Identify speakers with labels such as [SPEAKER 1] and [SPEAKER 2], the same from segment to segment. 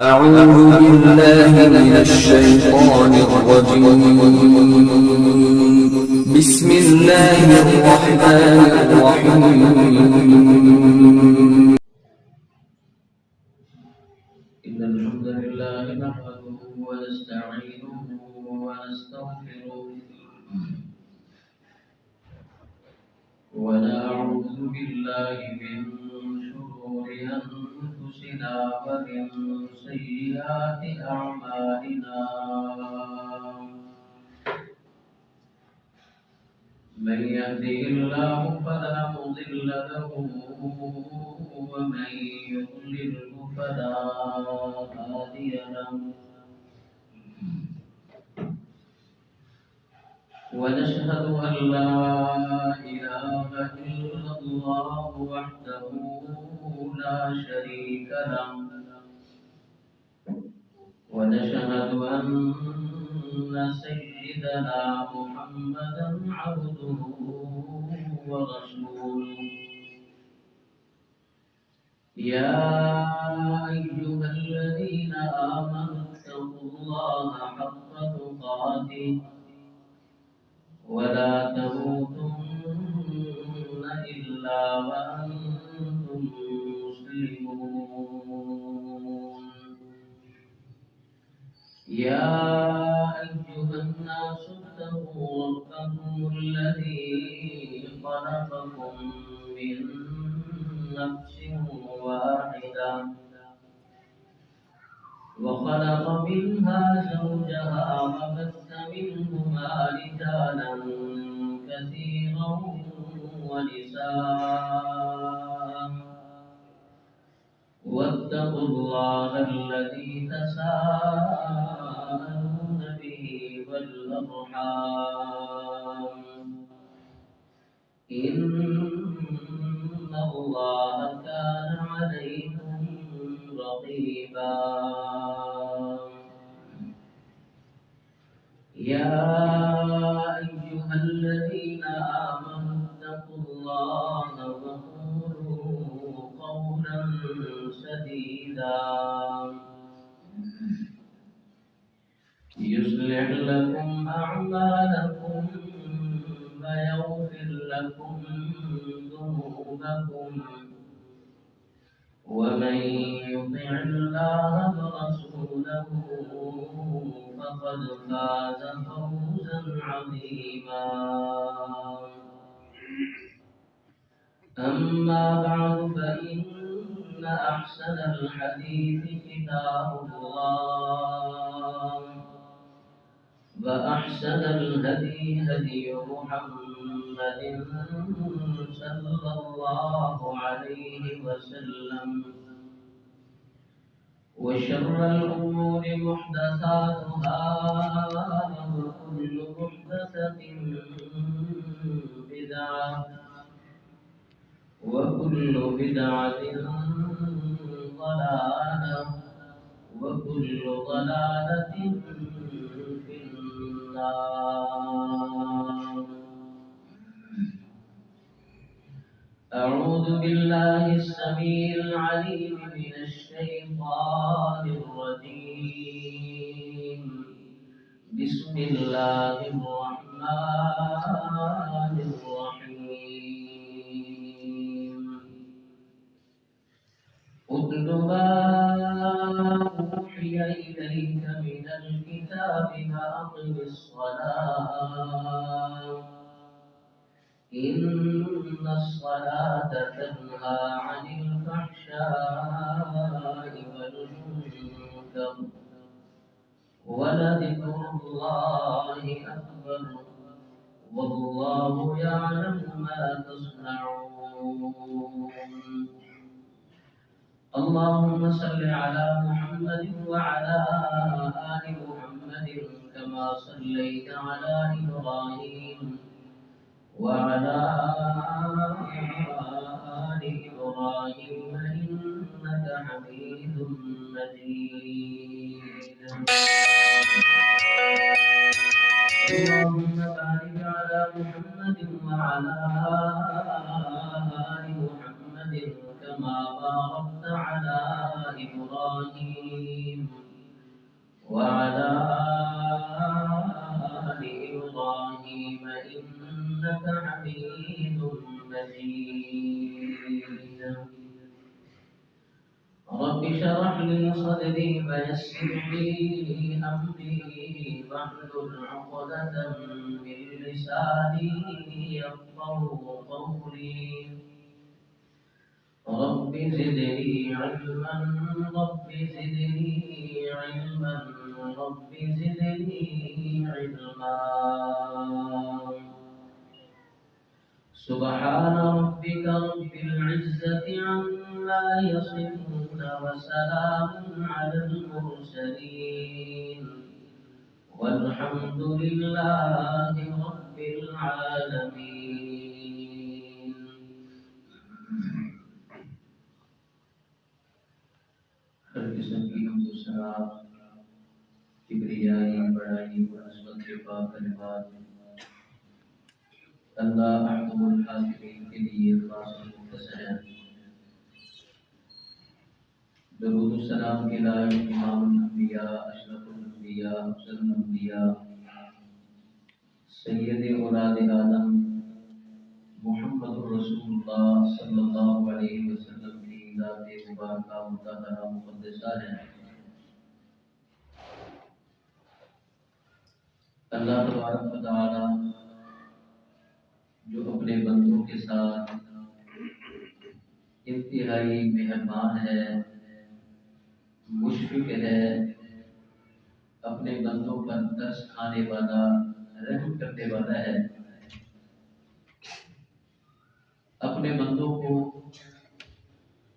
[SPEAKER 1] أعوذ بالله من الشيطان الرجيم. بسم الله الرحمن الرحيم.
[SPEAKER 2] إن الحمد لله نحمده ونستعينه ونستغفره ونعوذ بالله من شرور أنفسنا ومن سيئات أعمالنا. من يهده الله فلا مضل له ومن يضلله فلا هادي له. ونشهد أن لا إله إلا الله وحده لا شريك له. ونشهد أن سيدنا محمدا عبده ورسوله. يا أيها الذين آمنوا اتقوا الله حق تقاته ولا تموتن إلا وأنتم مسلمون. يا أيها الناس اتقوا ربكم الذي خلقكم من نفس واحدة وخلق منها زوجها وبث منهما رجالا كثيرا ونساء. واتقوا الله الذي تساءلون به والأرحام إن الله كان عليكم رقيبا. يا أيها الذين آمنوا اتقوا الله وقولوا قولا سديدا يصلح لكم أعمالكم ويغفر لكم ذنوبكم ومن يطع الله ورسوله فقد فاز فوزا عظيما. أما بعد فإن أحسن الحديث كتاب الله وأحسن الهدي هدي محمد صلى الله عليه وسلم. وشر الأمور محدثاتها وكل محدثة بدعة وكل بدعة ضلالة وكل ضلالة في النار. أعوذ بالله السميع العليم من الشيطان الرجيم. بسم الله الرحمن الرحيم. اتل ما أوحي إليك من الكتاب وأقم الصلاة إن الصلاة تنهى عن الفحشاء والمنكر ولذكر الله أكبر والله يعلم ما تصنعون. اللهم صل على محمد وعلى آل محمد كما صليت على إبراهيم وعلى آل إبراهيم إنك حميد مجيد. اللهم بارك على محمد وعلى آل محمد كما باركت على إبراهيم مجيد رب اشرح لي صدري ويسر لي أمري واحلل عقدة من لساني يفقهوا قولي رب زدني علما رب زدني علما رب زدني علما سبحان ربك رب العزة عما يصفون وسلام على المرسلين والحمد لله رب العالمين. ہر قسم کی حمد و ثنا کبریائی بڑائی و عظمت کے پاک کلمات اللہ احکم الحاکمین کے لیے خاص مختصر ہے. درود و سلام کے لائق امام الانبیاء اشرف الانبیاء افضل الانبیاء سید اولاد آدم محمد رسول اللہ صلی اللہ علیہ وسلم کی ذات مبارکہ مطہرہ مقدسہ ہے. اللہ تبارک و تعالی جو اپنے بندوں کے ساتھ انتہائی مہربان ہے، مشفق ہے، اپنے بندوں پر ترس کھانے والا، رحم کرنے والا ہے، اپنے بندوں کو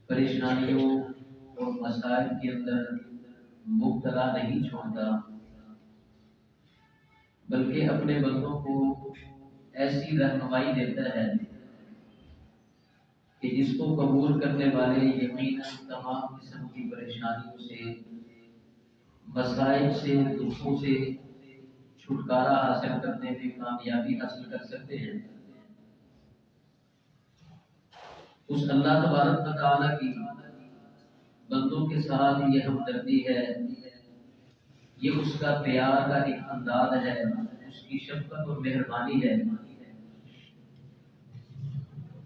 [SPEAKER 2] پریشانیوں اور مسائل کے اندر مبتلا نہیں چھوڑتا، بلکہ اپنے بندوں کو ایسی رہنمائی دیتا ہے کہ جس کو قبول کرنے والے یقیناً تمام قسم کی پریشانیوں سے، مسائل سے، دکھوں سے چھٹکارا حاصل کرنے میں کامیابی حاصل کر سکتے ہیں. اس اللہ تبارک و تعالیٰ کی بندوں کے ساتھ یہ ہمدردی ہے، یہ اس کا پیار کا ایک انداز ہے، اس کی شفقت اور مہربانی ہے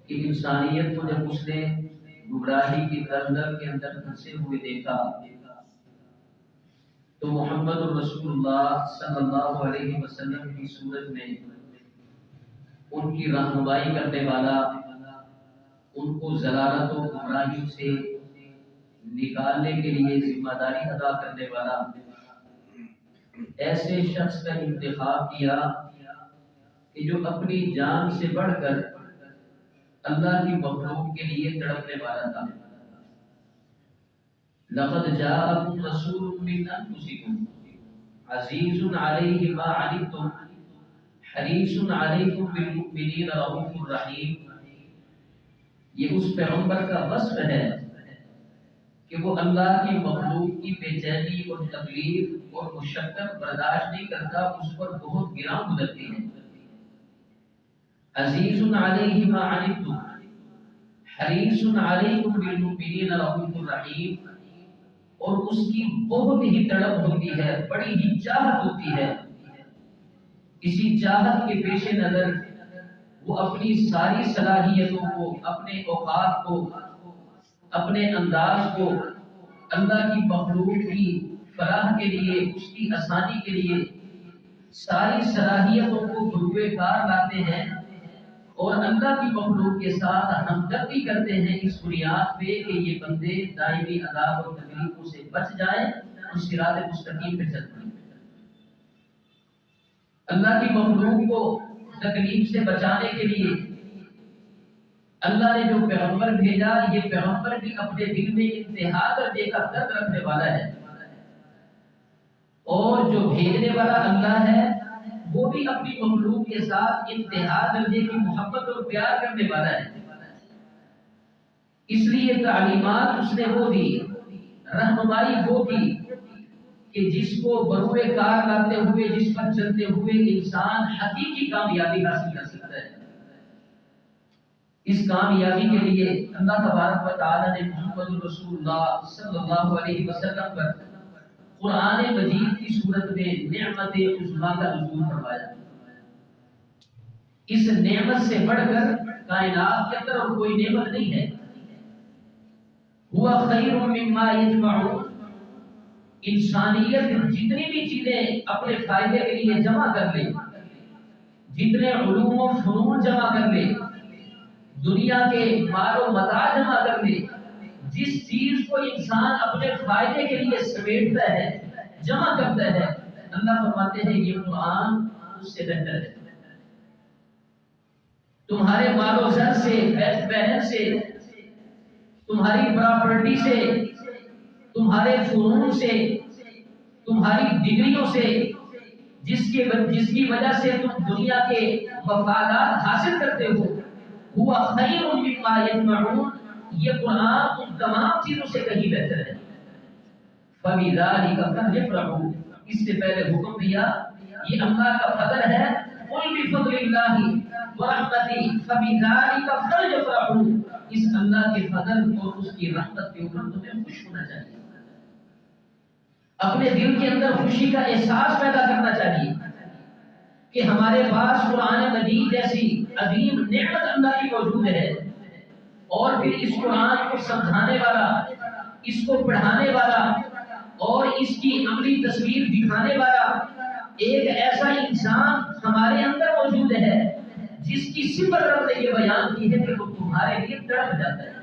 [SPEAKER 2] کہ انسانیت کو جب اس نے گمراہی کی دلدل کے اندر پھنسے ہوئے دیکھا تو محمد رسول اللہ صلی اللہ علیہ وسلم کی صورت میں ان کی رہنمائی کرنے والا، ان کو ضلالت و گمراہی سے نکالنے کے لیے ذمہ داری ادا کرنے والا ایسے شخص کا انتخاب کیا کہ جو اپنی جان سے بڑھ کر اللہ کی مخلوق کے لیے تڑپنے والا تھا. لقد جاءکم رسول من انفسکم عزیز علیہ ما عنتم حریص علیکم بالمؤمنین رؤوف رحیم. یہ اس پیغمبر کا وصف ہے کہ وہ اللہ کی مخلوق کی بے چینی اور تکلیف اور مشقت برداشت نہیں کرتا، اس پر بہت گراں گزرتی ہے. عزیز علیہ ما عنتم حریص علیکم بالمؤمنین رؤوف رحیم. اور اس کی بہت ہی تڑپ ہوتی ہے، بڑی ہی چاہت ہوتی ہے. اسی چاہت کے پیش نظر وہ اپنی ساری صلاحیتوں کو، اپنے اوقات کو، اپنے انداز کو اللہ کی مخلوق کی فلاح کے لیے، اس کی آسانی کے لیے ساری صلاحیتوں کو بروئے کار لاتے ہیں اور اللہ کی مخلوق کے ساتھ ہمدردی کرتے ہیں اس بنیاد پہ کہ یہ بندے دائمی عذاب اور تکلیفوں سے بچ جائیں اور صراط مستقیم پہ چل پڑیں. اللہ کی مخلوق کو تکلیف سے بچانے کے لیے اللہ نے جو پیغمبر بھیجا، یہ پیغمبر بھی اپنے دل میں انتہا درجے کا درد رکھنے والا ہے، اور جو بھیجنے والا اللہ ہے وہ بھی اپنی مخلوق کے ساتھ انتہا درجے کی محبت اور پیار کرنے والا ہے. اس لیے تعلیمات اس نے وہ دی، رہنمائی وہ کی کہ جس کو بروئے کار لاتے ہوئے، جس پر چلتے ہوئے انسان حقیقی کامیابی حاصل کر سکتا ہے. اس کامیابی کے لیے اللہ تبارک و تعالی نے محمد رسول اللہ صلی اللہ علیہ وسلم پر قرآن مجید کی صورت میں نعمت عظمیٰ کا نزول فرمایا. اس نعمت سے بڑھ کر کائنات کے اندر اور کوئی نعمت نہیں ہے. ہوا خیر مما یجمعون، انسانیت جتنی بھی چیزیں اپنے فائدے کے لیے جمع کر لے، جتنے علوم و فنون جمع کر لے، دنیا کے مال و متاع جمع کر لے، جس چیز کو انسان اپنے فائدے کے لیے سمیٹتا ہے، جمع کرتا ہے، اللہ فرماتے ہیں یہ قرآن اس سے بہتر ہے. تمہارے مال و زر سے، بہن سے، تمہاری پراپرٹی سے، تمہارے فنون سے، تمہاری ڈگریوں سے، جس کی وجہ سے تم دنیا کے مفادات حاصل کرتے ہو، ہوا خیر مما یجمعون، یہ قرآن ان تمام چیزوں سے کہیں بہتر ہے. فَبِذَلِكَ فَلْيَفْرَحُوا، اس سے پہلے حکم دیا یہ اللہ کا فضل ہے. قُلْ بِفَضْلِ اللَّهِ وَرَحْمَتِهِ فَبِذَلِكَ فَلْيَفْرَحُوا، اس اللہ کے فضل اور اس کی رحمت کے اوپر تمہیں خوش ہونا چاہیے، اپنے دل کے اندر خوشی کا احساس پیدا کرنا چاہیے کہ ہمارے پاس قرآن مجید جیسی عظیم نعمت اللہ کی موجود ہے، اور پھر اس قرآن کو سمجھانے والا، اس کو پڑھانے والا اور اس کی عملی تصویر دکھانے والا ایک ایسا انسان ہمارے اندر موجود ہے جس کی صفت رب نے یہ بیان کی ہے کہ وہ تمہارے لیے تڑپ جاتا ہے.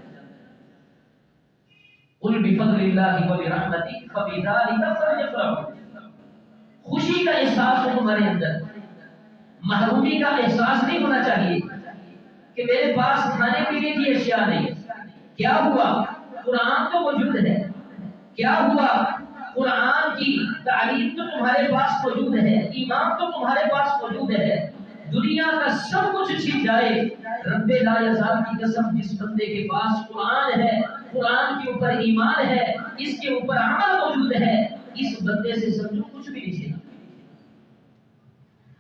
[SPEAKER 2] قل بفضل اللہ وبرحمتہ فبذلک فلیفرحوا، خوشی کا احساس ہو تمہارے اندر، محرومی کا احساس نہیں ہونا چاہیے کہ میرے پاس کھانے پینے کی اشیاء نہیں. کیا ہوا؟ قرآن تو موجود ہے. کیا ہوا؟ قرآن کی تعلیم تو تمہارے پاس موجود ہے، ایمان تو تمہارے پاس موجود ہے. دنیا کا سب کچھ چھن جائے، رب لا یزال کی قسم، جس بندے کے پاس قرآن ہے، قرآن کے اوپر ایمان ہے، اس کے اوپر عمل موجود ہے، اس بندے سے سمجھو کچھ بھی نہیں چھنا.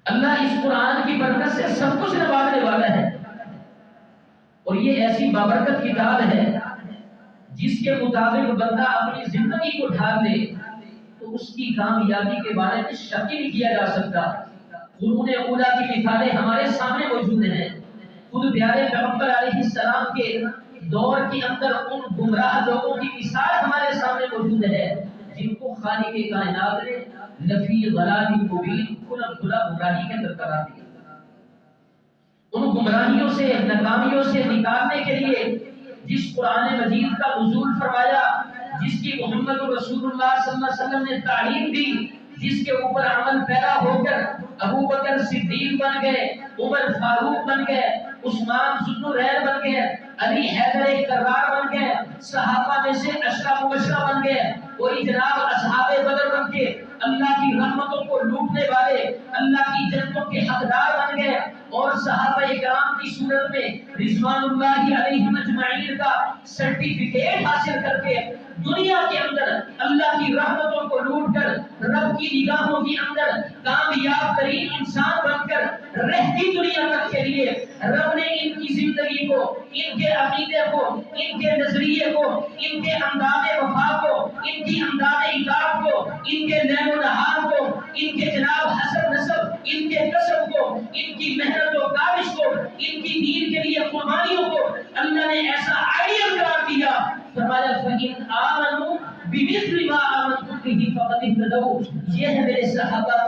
[SPEAKER 2] اللہ اس قرآن کی برکت سے سب کچھ نوازنے والا ہے، اور یہ ایسی بابرکت کتاب ہے جس کے مطابق بندہ اپنی زندگی کو ڈھال لے تو اس کی کامیابی کے بارے میں شک ہی نہیں کیا جا سکتا. قرون اولیٰ کی مثالیں ہمارے سامنے موجود ہیں. خود پیارے پیغمبر علیہ السلام کے دور کے اندر ان گمراہ لوگوں کی مثال ہمارے سامنے موجود ہے جن کو خالق کائنات نے لفی ضلال مبین، کھلا گمراہی کے اندر قرار دیا. ان گمراہیوں سے، ناکامیوں سے نکالنے کے لیے جس قرآن مجید کا نزول فرمایا، جس کی محمد رسول اللہ صلی اللہ علیہ وسلم نے تعلیم دی، جس کے اوپر عمل پیدا ہو کر ابو بکر صدیق بن گئے، عمر فاروق بن گئے، عثمان ذو النورین بن گئے، علی حیدر کرار بن گئے، صحابہ میں سے عشرہ مبشرہ بن گئے، وہی جناب اصحاب بدر بن کے اللہ کی رحمتوں کو لوٹنے والے، اللہ کی جنتوں کے حقدار بن گئے، اور صحابہ کرام کی صورت میں رضوان اللہ علیہم اجمعین کا سرٹیفکیٹ حاصل کر کے دنیا کے اندر اللہ کی رحمتوں کو لوٹ کر رب کی نگاہوں کے اندر کامیاب ترین انسان بن کر رہتی دنیا تک کے لیے رب نے ان کی زندگی کو، ان کے عقیدے کو، ان کے نظریے کو، ان کے انداز وفا کو، ان کی انداز اطاعت کو، ان کے لیل و نہار کو، ان کے جناب حسب نسب، ان کے کسب کو، ان کی محنت و کاوش کو، ان کی دین کے لیے قربانیوں کو اللہ نے ایسا آئیڈیل قرار دیا. فرمایا فَإِنْ آمَنُوا بِمِثْلِ مَا آمَنْتُمْ بِهِ فَقَدِ اهْتَدَوْا. یہ ہے میرے صحابہ،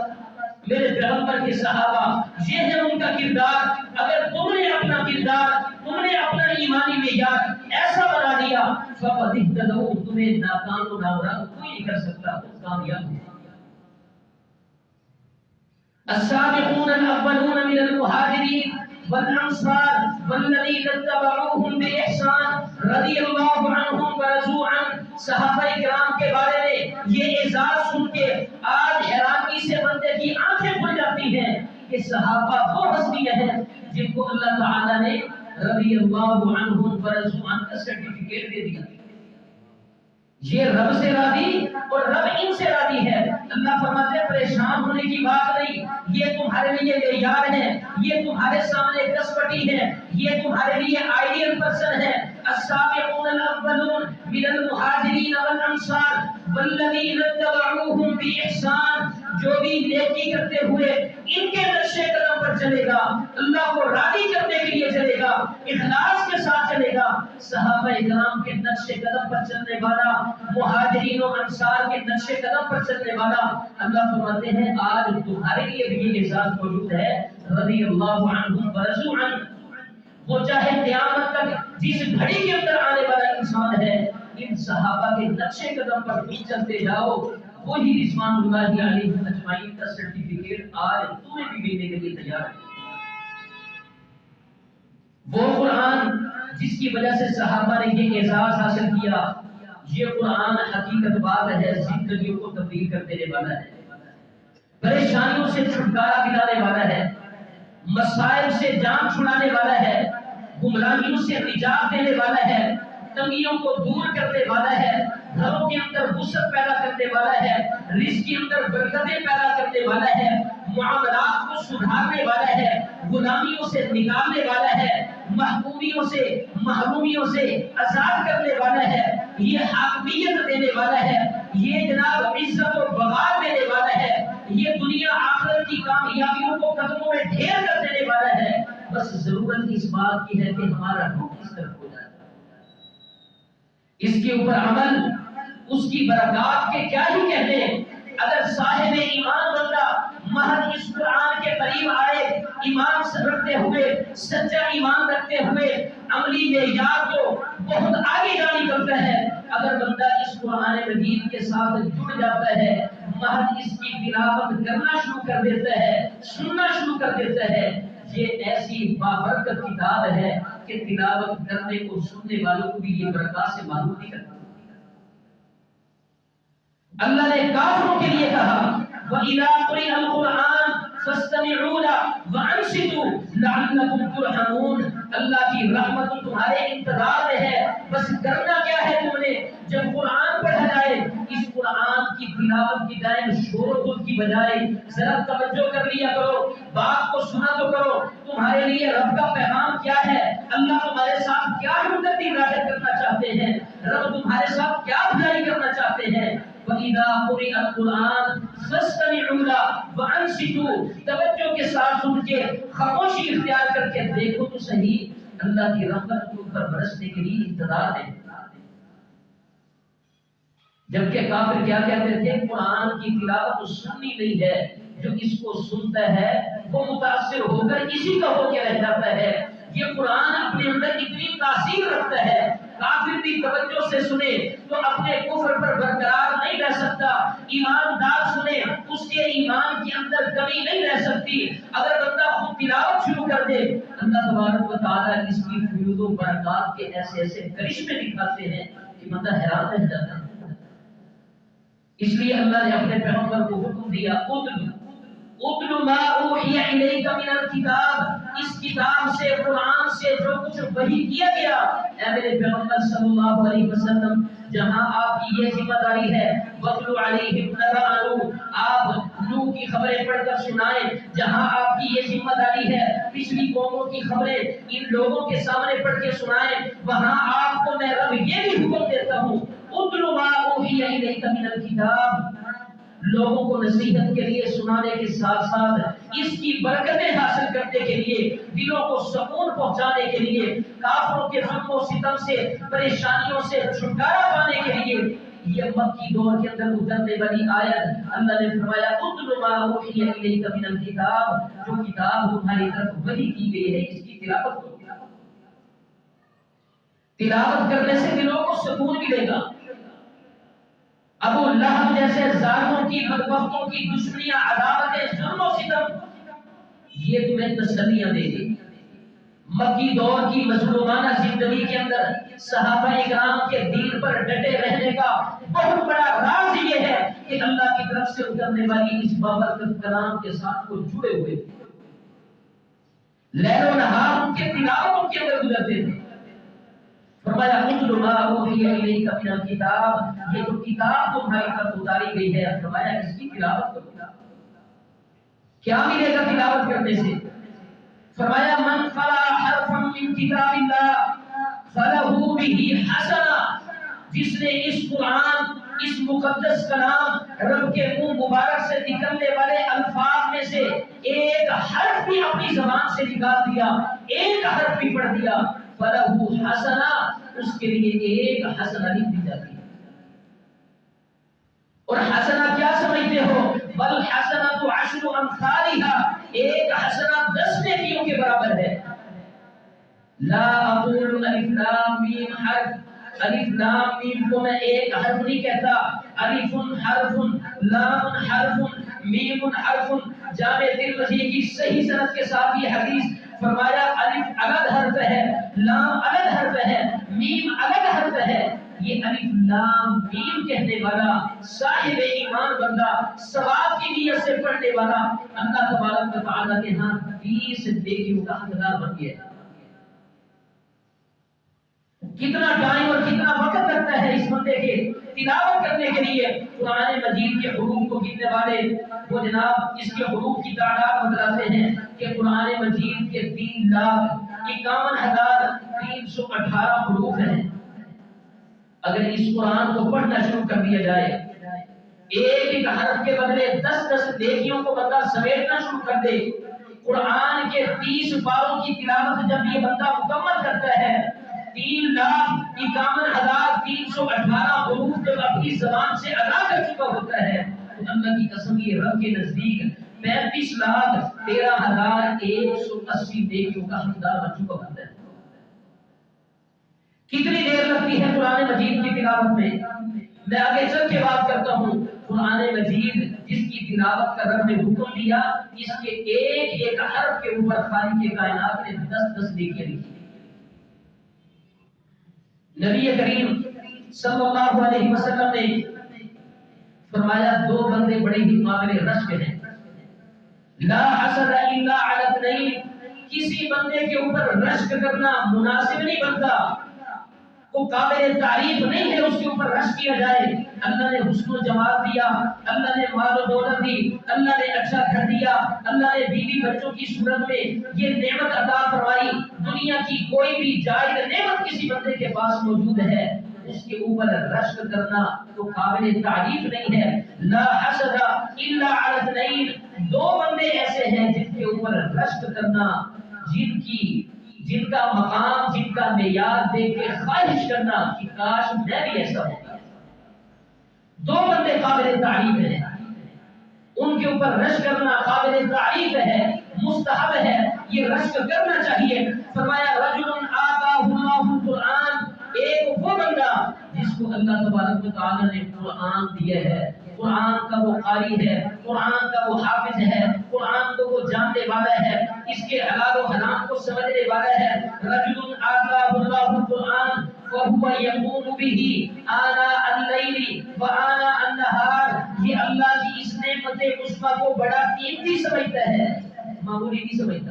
[SPEAKER 2] میرے پیغمبر کے صحابہ، یہ ہے ان کا کردار. اگر تم نے اپنا کردار، تم نے اپنا ایمانی معیار ایسا بنا دیا فَقَدِ اهْتَدَوْا، تمہیں ناکام و نامراد کوئی نہیں کر سکتا، تم کامیاب ہو. السابقون الاولون من المهاجرين والانصار والذين اتبعوهم باحسان رضی اللہ عنہم ورضوا عنہ. صحابہ کرام کے بارے میں یہ اعزاز سن کے آج حیرانی سے بندے کی آنکھیں کھل جاتی ہیں کہ صحابہ وہ ہستیاں ہیں جن کو اللہ تعالی نے رضی اللہ عنہم ورضوا عنہ کا سرٹیفکیٹ دے دیا. یہ رب سے راضی اور رب ان سے راضی ہے. اللہ فرماتے ہیں پریشان ہونے کی بات نہیں، یہ تمہارے لیے معیار ہے، یہ تمہارے سامنے کسوٹی ہے، یہ تمہارے لیے آئیڈیل پرسن ہے. السابقون الاولون من المہاجرین والانصار والذین اتبعوهم باحسان. جو بھی نیکی کرتے ہوئے ان کے نقش قدم پر چلے گا، اللہ کو راضی کرنے کے لیے چلے گا، صحابہ کرام کے نقش قدم پر چلنے والا، مہاجرین و انصار کے نقش قدم پر چلنے والا، اللہ فرماتے ہیں آج تمہارے لیے بھی یہ اعزاز موجود ہے، رضی اللہ عنہم ورضوا عنہ۔ وہ چاہے قیامت تک جس گھڑی کے اندر آنے والا انسان ہے، ان صحابہ کے نقش قدم پر تم چلتے جاؤ، وہی رضوان اللہ علیہم اجمعین کا سرٹیفکیٹ آج تمہیں بھی ملنے کے لیے تیار ہے۔ وہ قرآن جس کی وجہ سے صحابہ نے یہ اعزاز حاصل کیا، یہ قرآن حقیقت بات ہے، زندگیوں کو تبدیل کر دینے والا ہے، پریشانیوں سے چھٹکارا دلانے والا ہے، مسائل سے جان چھڑانے والا ہے، گمراہیوں سے نجات دینے والا ہے، تنگیوں کو دور کرنے والا ہے، گھروں کے اندر وسعت پیدا کرنے والا ہے، رزق کے اندر برکتیں پیدا کرنے والا ہے، معاملات کو سدھارنے والا ہے، غلامیوں سے نکالنے والا ہے، محکومیوں سے محرومیوں سے آزاد کرنے والا ہے، یہ حاکمیت دینے والا ہے، یہ جناب عزت و وقار دینے والا ہے، یہ دنیا آخرت کی کامیابیوں کو قدموں میں ڈھیر کر دینے والا ہے۔ بس ضرورت اس بات کی ہے کہ ہمارا رخ اس طرف ہو جائے، اس کے اوپر عمل، اس کی برکات کے کیا ہی کہنے۔ اگر صاحب ایمان بندہ محض اس قرآن کے قریب آئے، ایمان رکھتے ہوئے، سچا ایمان رکھتے ہوئے، عملی معیار کو بہت آگے جا نکلتا ہے، اگر بندہ اس قرآن مجید کے ساتھ جڑ جاتا ہے، محض اس کی تلاوت کرنا شروع کر دیتا ہے، سننا شروع کر دیتا ہے، یہ ایسی بابرکت کتاب ہے کہ تلاوت کرنے کو سننے والوں کو بھی یہ برکات سے معلوم نہیں کرتا۔ اللہ نے کافروں کے لیے کہا وَإِذَا قُرِئَ الْقُرْآنُ فَاسْتَمِعُوا لَهُ وَأَنصِتُوا لَعَلَّكُمْ تُرْحَمُونَ۔ اللہ کی رحمت تمہارے انتظار میں ہے، بس کرنا کیا ہے تم نے؟ جب قرآن پڑھا جائے، اس قرآن کی تلاوت کی دائم شور و گل کی بجائے ذرا توجہ کر لیا کرو، بات کو سنا تو کرو، تمہارے لیے رب کا پیغام کیا ہے، اللہ تمہارے ساتھ کیا ہمدردی ظاہر کرنا چاہتے ہیں، رب تمہارے ساتھ کیا بھلائی کرنا چاہتے ہیں۔ وَإِذَا قُرِئَ الْقُرْآنُ فَاسْتَمِعُوا لَهُ وَأَنصِتُوا، توجہ کے ساتھ سن کے، خاموشی اختیار کر کے دیکھو تو صحیح، اللہ کی رحمت کے اوپر برسنے کے لیے انتظار ہے۔ جبکہ کافر کیا کہتے تھے؟ قرآن کی تلاوت تو سننی نہیں ہے، جو اس کو سنتا ہے وہ متاثر ہو کر اسی کا ہو کے رہ جاتا ہے۔ یہ قرآن اپنے اندر اتنی تاثیر رکھتا ہے، کافر بھی توجہ سے سنے تو اپنے کفر پر برقرار نہیں رہ سکتا، ایماندار سنے اس کے ایمان کے اندر کمی نہیں رہ سکتی۔ اگر بندہ خود تلاوت شروع کر دے، اللہ تبارک و تعالیٰ اس کی فیوز و برکات کے ایسے ایسے کرشمے دکھاتے ہیں کہ بندہ حیران رہ جاتا ہے۔ اس لیے اللہ نے اپنے پیغمبر کو حکم دیا اتل ما اوحی الیک من الکتاب، اس کتاب سے، قرآن سے جو کچھ وحی کیا گیا، اے میرے پیغمبر صلی اللہ علیہ وسلم، جہاں آپ کی یہ ذمہ داری ہے وَاتْلُ عَلَيْهِمْ نَبَأَ نُوحٍ، آپ نوح کی خبریں پڑھ کر سنائیں، جہاں آپ کی یہ ذمہ داری ہے پچھلی قوموں کی خبریں ان لوگوں کے سامنے پڑھ کے سنائیں، وہاں آپ کو میں رب یہ بھی حکم دیتا ہوں اتل ما اوحی الیک من الکتاب، لوگوں کو نصیحت کے لیے سنانے کے ساتھ ساتھ اس کی برکتیں حاصل کرنے کے لیے، دلوں کو سکون پہنچانے کے لیے، کافروں کے ظلم و ستم سے، پریشانیوں سے چھٹکارا پانے کے لیے، یہ مکی دور کے اندر اترنے والی آیت، اللہ نے فرمایا اتل ما اوحی الیک من الکتاب، جو کتاب تمہاری طرف وحی کی گئی ہے اس کی تلاوت کرو۔ تلاوت کرنے سے دلوں کو سکون ملے گا۔ ابو لہب جیسے ظالموں کی، بدبختوں کی دشمنیاں، عداوتیں، ظلم و ستم، یہ تمہیں تسلیاں دے گی۔ مکی دور کی مظلومانہ زندگی کے اندر صحابہ اکرام کے دین پر ڈٹے رہنے کا بہت بڑا راز یہ ہے کہ اللہ کی طرف سے اترنے والی اس بابرکت کلام کے ساتھ وہ جڑے ہوئے تھے، لیل و نہار ان کے تلاوتوں کے اندر گزرتے تھے۔ فرمایا اتل ما اوحی الیک من الکتاب، یہ جو کتاب تمہاری طرف اتاری گئی ہے، فرمایا اس کی تلاوت کرو۔ کیا ملے گا تلاوت کرنے سے؟ فرمایا من قرأ حرفا من کتاب اللہ فلہ بہ حسنہ، جس نے اس قرآن، اس مقدس کلام، رب کے منہ مبارک سے نکلنے والے الفاظ میں سے ایک حرف بھی اپنی زبان سے نکال دیا، ایک حرف بھی پڑھ دیا، فلہ حسنہ، اس کے لیے ایک حسنہ لکھ دی جاتی ہے۔ اور حسنہ کیا سمجھتے ہو؟ بل حسنۃ عشر امثالها، ایک حسنہ 10 نیکیوں کے برابر ہے۔ لا اقول الف لام میم حرف، الف لام میم کو میں ایک حرف نہیں کہتا، الف حرف، لام حرف، میم حرف۔ جامع ترمذی کی صحیح سند کے ساتھ یہ حدیث فرمایا الف الگ حرف ہے، لام الگ حرف ہے، میم الگ حرف ہے۔ یہ الف لام میم کہنے والا صاحب ایمان بندہ، ثواب کی نیت سے پڑھنے والا، اللہ تبارک و تعالی کے ہاں 20 نیکیوں کا حقدار بن گیا۔ کتنا ٹائم اور کتنا وقت لگتا ہے اس بندے کے تلاوت کرنے کے لیے قرآن مجید کے حروف کو گننے والے وہ جناب اس کے حروف کی تعداد بتلاتے ہیں کہ قرآن مجید کے 3,51,318 حروف ہیں۔ اگر اس قرآن کو پڑھنا شروع کر دیا جائے، ایک ایک حرف کے بدلے 10 نیکیوں کو بندہ سمیٹنا شروع کر دے، قرآن کے 30 پاروں کی تلاوت جب یہ بندہ مکمل کرتا ہے، 3,51,318 حروف جب اپنی زبان سے ادا کر چکا ہوتا ہے تو اللہ کی قسم یہ رب کے نزدیک 35,13,180 نیکیوں کا حقدار بن چکا ہوتا ہے۔ کتنی دیر لگتی ہے قرآن مجید کی تلاوت میں؟ میں آگے چل کے بات کرتا ہوں۔ قرآن مجید جس کی تلاوت کا رب نے حکم دیا، اس کے ایک ایک حرف کے اوپر خالق کائنات نے 10 نیکیاں لکھی۔ نبی کریم صلی اللہ علیہ وسلم نے فرمایا 2 بندے بڑے ہی قابل رشک ہیں، لا حسد الا علی اثنین، کسی بندے کے اوپر رشک کرنا مناسب نہیں بنتا، وہ قابل تعریف نہیں ہے اس کے اوپر رشک کیا جائے۔ اللہ نے حسن و جمال دیا، اللہ نے مال و دولت دی، اللہ نے اچھا گھر دیا، اللہ نے بیوی بچوں کی صورت میں یہ نعمت عطا فرمائی، دنیا کی کوئی بھی جائز نعمت کسی بندے کے پاس موجود ہے، اس کے اوپر رشک کرنا تو قابل تعریف نہیں ہے۔ لا حسد الا علی اثنین، 2 بندے ایسے ہیں جن کے اوپر رشک کرنا، جن کا مقام، جن کا معیار دیکھ کے خواہش کرنا کہ کاش میں بھی ایسا ہوتا۔ 2 بندے قابل تعریف ہیں، ان کے اوپر رشک کرنا قابل تعریف ہے، مستحب ہے، یہ رشک کرنا چاہیے۔ فرمایا رجل آتاہ اللہ القرآن، ایک وہ بندہ جس کو اللہ تبارک و تعالی نے قرآن دیا ہے، قرآن کا وہ قاری ہے، قرآن کا وہ حافظ ہے، قرآن کو وہ جاننے والا ہے، اس کے حلال و حرام کو سمجھنے والا ہے۔ رجل آتاہ اللہ القرآن وهو يقوم به آناء الليل وآناء النهار، یہ اللہ کی اس نعمت عظمیٰ کو بڑا قیمتی سمجھتا ہے، معمولی نہیں سمجھتا۔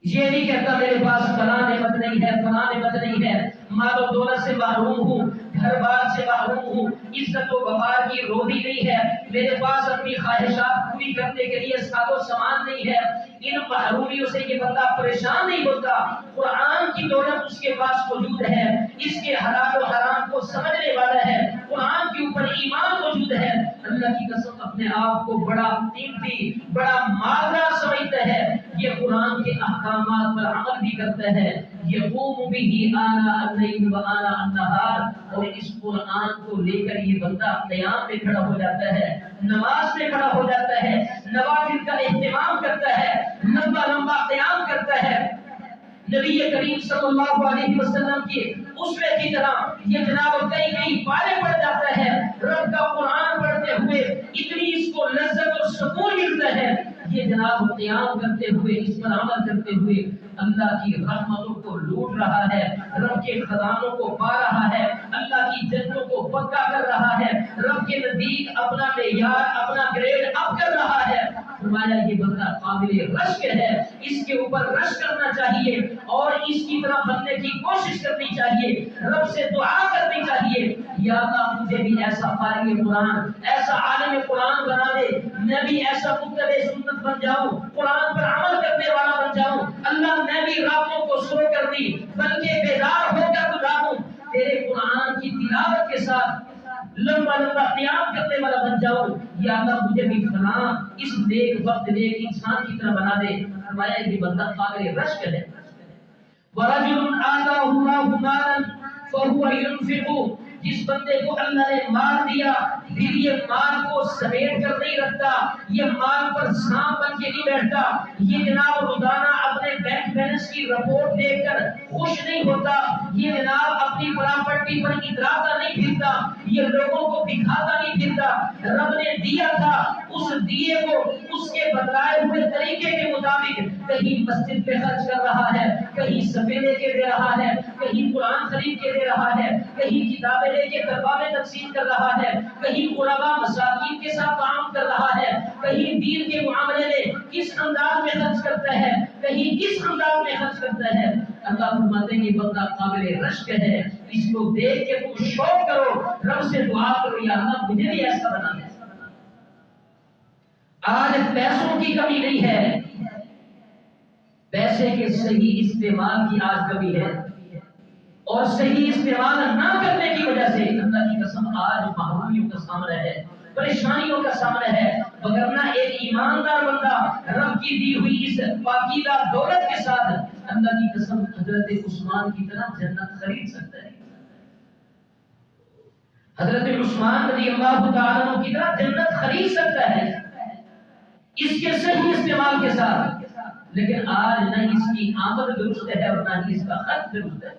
[SPEAKER 2] یہ نہیں کہتا میرے پاس فلاں نعمت نہیں ہے، فلاں نعمت نہیں ہے، مال و دولت سے محروم ہوں، گھر بار سے محروم ہوں، عزت و وقار کی روحی نہیں ہے، میرے پاس اپنی خواہشات پوری کرنے کے لیے ساز و سامان نہیں ہے۔ ان محرومیوں سے یہ بندہ پریشان نہیں ہوتا، قرآن کی دولت اس کے پاس موجود ہے، اس کے حلال و حرام کو سمجھنے والا ہے، قرآن کے اوپر ایمان موجود ہے، اللہ کی قسم اپنے آپ کو بڑا قیمتی، بڑا مالدار سمجھتا ہے، یہ قرآن کے احکامات پر عمل بھی کرتا ہے۔ یقوم به آناء اللیل وآناء النہار، اور اس قرآن کو لے کر یہ بندہ قیام میں کھڑا ہو جاتا ہے، نماز میں کھڑا ہو جاتا ہے، نوافل کا اہتمام کرتا ہے، لمبا لمبا قیام کرتا ہے۔ نبی کریم صلی اللہ علیہ وسلم کی اسوے کی طرح یہ جناب کئی پارے پڑ جاتا ہے، رب کا قرآن پڑھتے ہوئے اتنی اس کو لذت اور سکون ملتا ہے، یہ جناب قیام کرتے ہوئے، اس پر عمل کرتے ہوئے اللہ کی رحمتوں کو لوٹ رہا ہے، رب کے خزانوں کو پا رہا ہے، اللہ کی جنتوں کو پکا کر رہا ہے، رب کے نزدیک اپنا معیار، اپنا گریڈ اپ کر رہا ہے۔ فرمایا یہ بندہ قابل رشک ہے، اس کے اوپر رشک کرنا چاہیے اور اس کی طرح بننے کی کوشش کرنی چاہیے، رب سے دعا کرنی چاہیے، یا اللہ مجھے بھی ایسا قاری قرآن، ایسا عالم قرآن بنا دے، میں بھی ایسا متبع سنت بن جاؤں، قرآن پر عمل کرنے والا بن جاؤں، اللہ میں بھی راتوں کو سو کر دی بلکہ بیدار ہو کر گزاروں، تیرے قرآن کی تلاوت کے ساتھ لمبا لمبا قیام کرنے والا بن جاؤں، یا اللہ مجھے بھی فلاں اس نیک وقت نیک انسان کی طرح بنا دے۔ فرمایا یہ بندہ قابل رشک ہے۔ وَرَجُلٌ آتَاهُ اللَّهُ مَالًا فَهُوَ يُنْفِقُ، جس بندے کو اللہ نے مال دیا پھر یہ مال کو سمیٹ کر نہیں رکھتا، یہ مال پر سانپ بن کے نہیں بیٹھتا، یہ جناب روزانہ اپنے بینک بیلنس کی رپورٹ دیکھ کر خوش نہیں ہوتا، یہ جناب اپنی پراپرٹی پر اتراتا نہیں پھرتا، یہ لوگوں کو دکھاتا نہیں پھرتا، رب نے دیا تھا اس دیے کو اس کے بتائے ہوئے طریقے کے مطابق کہیں مسجد پہ خرچ کر رہا ہے، کہیں سفیدے کے دے رہا ہے، کہیں قرآن خرید کے دے رہا ہے، کہیں کتابیں لے کے طلباء میں تقسیم کر رہا ہے، کہیں غرباء مساکین کے ساتھ تعاون کر رہا ہے، کہیں دین کے معاملے میں کس انداز میں خرچ کرتا ہے، کہیں کس انداز میں خرچ کرتا ہے۔ اللہ فرماتے ہیں یہ بندہ قابل رشک ہے، اس کو دیکھ کے تم شوق کرو، رب سے دعا کرو یا اللہ مجھے بھی ایسا بنا دے۔ آج پیسوں کی کمی نہیں ہے، پیسے کے صحیح استعمال کی آج کمی ہے، اور صحیح استعمال نہ کرنے کی وجہ سے اللہ کی قسم آج محرومیوں کا سامنا ہے، پریشانیوں کا سامنا ہے، وگرنہ ایک ایماندار بندہ رب کی دی ہوئی اس پاکیزہ دولت کے ساتھ اللہ کی قسم حضرت عثمان کی طرح جنت خرید سکتا ہے، حضرت عثمان رضی اللہ تعالیٰ عنہ کی طرح جنت خرید سکتا ہے اس کے صحیح استعمال کے ساتھ، لیکن آج نہ اس کی آمد درست ہے اور نہ ہی اس کا خرچ درست ہے۔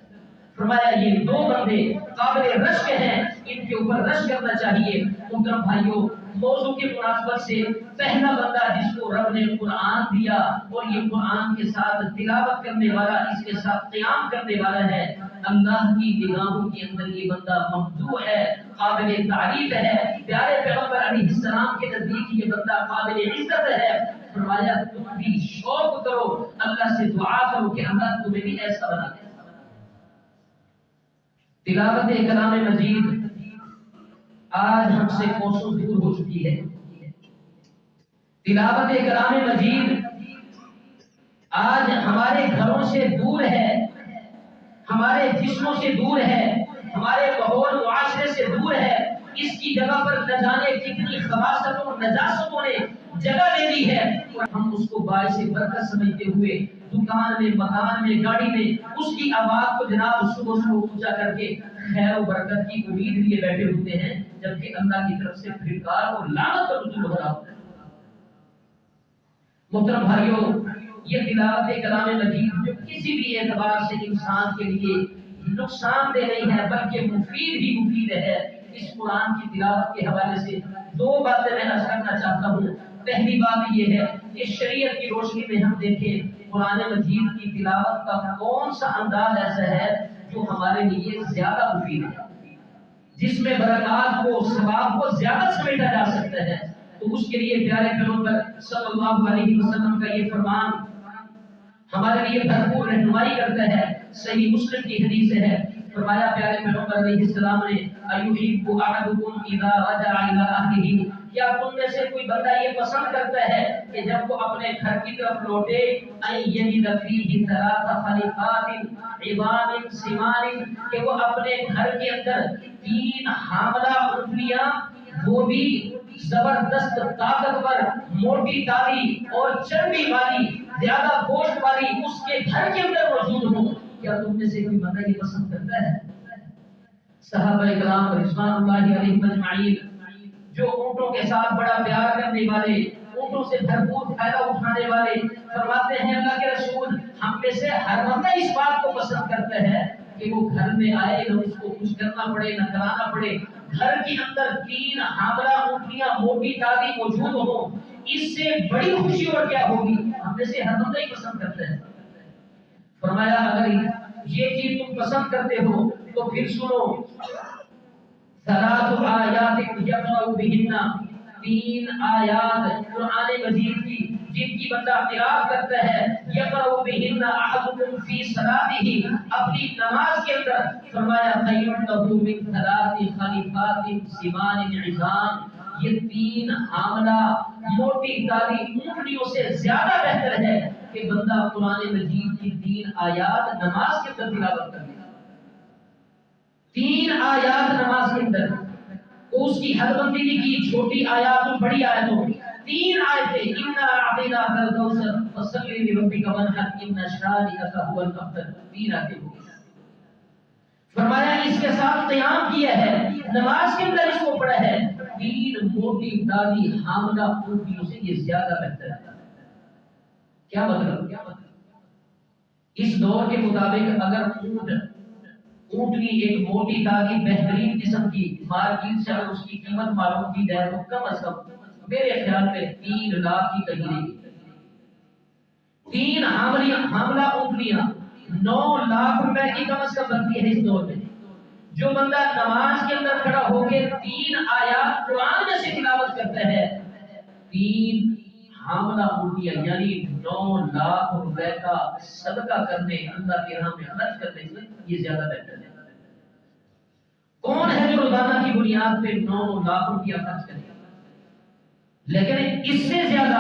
[SPEAKER 2] فرمایا یہ دو بندے قابل رشک ہیں، ان کے اوپر رشک کرنا چاہیے۔ محترم بھائیوں، موضوع کی مناسبت سے پہلا بندہ جس کو رب نے قرآن دیا اور یہ قرآن کے ساتھ تلاوت کرنے والا، اس کے ساتھ قیام کرنے والا ہے، اللہ کی نگاہوں کے اندر یہ بندہ ممدوح ہے، قابل تعریف ہے، پیارے پیغمبر علیہ السلام کے نزدیک یہ بندہ قابل عزت ہے۔ فرمایا تم بھی شوق کرو، اللہ سے دعا کرو کہ اللہ تمہیں بھی ایسا بنا دے۔ تلاوت کلام مجید آج ہم سے کوسوں دور ہو چکی ہے، تلاوت کلام مجید آج ہمارے گھروں سے دور ہے، ہمارے جسموں سے دور ہے، ہمارے ماحول معاشرے سے دور ہے، اس کی جگہ پر نہ جانے کتنی خباثتوں نجاستوں نے جگہ لے لی ہے، اور ہم اس کو باعث برکت سمجھتے ہوئے دکان میں، مکان میں، گاڑی میں اس کی آواز کو جناب صبح صبح اونچا کر کے خیر و برکت کی امید لیے بیٹھے ہوتے ہیں، جبکہ اللہ کی طرف سے پھٹکار اور لعنت کا نزول ہو رہا ہوتا ہے۔ محترم بھائیوں، یہ تلاوت کلام مجید جو کسی بھی اعتبار سے انسان کے لیے نقصان دہ نہیں ہے بلکہ مفید ہی مفید ہے، اس قرآن کی تلاوت کے حوالے سے دو باتیں میں عرض کرنا چاہتا ہوں۔ پہلی بات یہ ہے کہ شریعت کی روشنی میں ہم دیکھیں قرآن مجید کی تلاوت کا کون سا انداز ایسا ہے جو ہمارے لیے زیادہ مفید ہے، جس میں برکات کو، ثواب کو زیادہ سمیٹا جا سکتا ہے، تو اس کے لیے پیارے پیغمبر صلی اللہ علیہ وسلم کا یہ فرمان ہمارے لیے بھرپور رہنمائی کرتا ہے۔ صحیح مسلم کی حدیث ہے، فرمایا پیارے پیغمبر علیہ السلام نے ایحب احدکم اذا رجع الی اہلہ، کیا تم میں سے کوئی بندہ یہ پسند کرتا ہے کہ جب وہ اپنے گھر کی طرف لوٹے ان یجد فیہ ثلاث خلیقات عظام سمان، کہ وہ اپنے گھر کے اندر تین حاملہ اونٹنیاں، وہ بھی زبردست طاقتور، موٹی تاری اور چربی والی، زیادہ گوشت والی اس کے گھر کے اندر موجود ہوں، کیا تم میں سے کوئی بندہ یہ پسند کرتا ہے؟ صحابہ کرام رضوان اللہ علیہم اجمعین جو اونٹوں کے ساتھ بڑا پیار کرنے والے، اونٹوں سے بھرپور فائدہ اٹھانے والے، فرماتے ہیں اللہ کے رسول ہم میں سے ہر بندہ اس بات کو پسند کرتا ہے کہ وہ گھر میں آئے نہ اس کو کچھ کرنا پڑے نہ کرانا پڑے، گھر کے اندر تین حاملہ اونٹنیاں موٹی تازی موجود ہوں، اس سے بڑی خوشی اور کیا ہوگی؟ ہم میں سے ہر بندہ ہی پسند کرتا ہے۔ فرمایا اگر یہ چیز تم پسند کرتے ہو تو پھر سنو، ثلاث آیات یقرأ بہن، تین آیات قرآن مجید کی جن کی بندہ قرات کرتا ہے، یقرأ بہن احدکم فی صلاتہ، اپنی نماز کے اندر، فرمایا خیر لہ من ثلاث خلیفات سمان عظام، یہ تین حاملہ موٹی تازی اونٹنیوں سے زیادہ بہتر ہے کہ بندہ قرآن مجید کی تین آیات نماز کے اندر تلاوت کرے، تین آیات نماز کے اندر۔ وہ اس کی حد بندی نہیں کی، چھوٹی آیاتوں بڑی آیتوں، 3 آیتیں، انا اعطیناک الکوثر فصلی لربک وانحر ان شانئک هو الابتر، 3 آیتیں ہو گئی۔ فرمایا اس کے ساتھ قیام کیا ہے، نماز کے اندر اس کو پڑھا ہے، 3 موٹی داڑھی حاملہ اونٹنیوں سے یہ زیادہ بہتر ہے۔ کیا مطلب؟ اس دور کے مطابق اگر اونٹنی ایک موٹی داڑھی بہترین قسم کی مارکیٹ سے اگر اس کی قیمت معلوم کی جائے تو کم از کم میرے خیال میں 3 لاکھ کی کہیں نہیں، 3 حاملہ اونٹنیاں 9 لاکھ روپے کی کم از کم بنتی ہے اس دور میں۔ جو بندہ نماز کے اندر کھڑا ہو کے 3 آیات قرآن میں سے تلاوت کرتا ہے، 3 حاملہ اونٹنیاں یعنی 9 لاکھ روپے کا صدقہ کرنے، اللہ کی راہ میں خرچ کرنے سے یہ زیادہ بہتر ہے۔ کون ہے جو روزانہ کی بنیاد پہ 9 لاکھ روپیہ خرچ کرے؟ لیکن اس سے زیادہ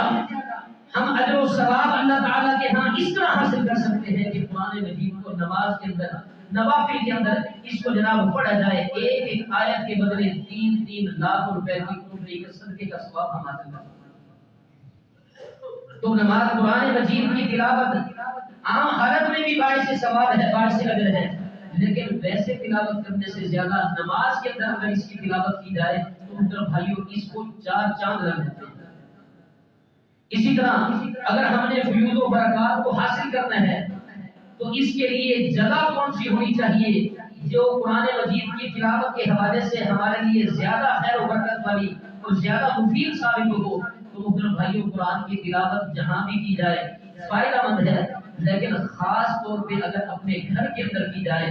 [SPEAKER 2] ہم اجر و ثواب اللہ تعالیٰ کے ہاں اس طرح حاصل کر سکتے ہیں کہ قرآن مجید کو نماز کے اندر، نوافل کے اندر اس کو جناب پڑھا جائے، ایک آیت کے بدلے 3 لاکھ روپے کی اونٹنی کے صدقے کا ثواب ہم حاصل کر سکتے ہیں۔ تو نماز قرآن مجید کی تلاوت عام حالت میں بھی باعث ثواب ہے، باعث اجر ہے، لیکن ویسے تلاوت کرنے سے زیادہ نماز کے اندر اگر اس کی تلاوت کی جائے تو محترم بھائیوں اس کو 4 چاند لگ جاتے ہیں۔ اسی طرح اگر ہم نے فیوض و برکات کو حاصل کرنا ہے تو اس کے لیے جگہ کون سی ہونی چاہیے جو قرآن مجید کی تلاوت کے حوالے سے ہمارے لیے زیادہ خیر و برکت والی اور زیادہ مفید ثابت ہو؟ تو محترم بھائیوں قرآن کی تلاوت جہاں بھی کی جائے فائدہ مند ہے، لیکن خاص طور پہ اگر اپنے گھر کے اندر کی جائے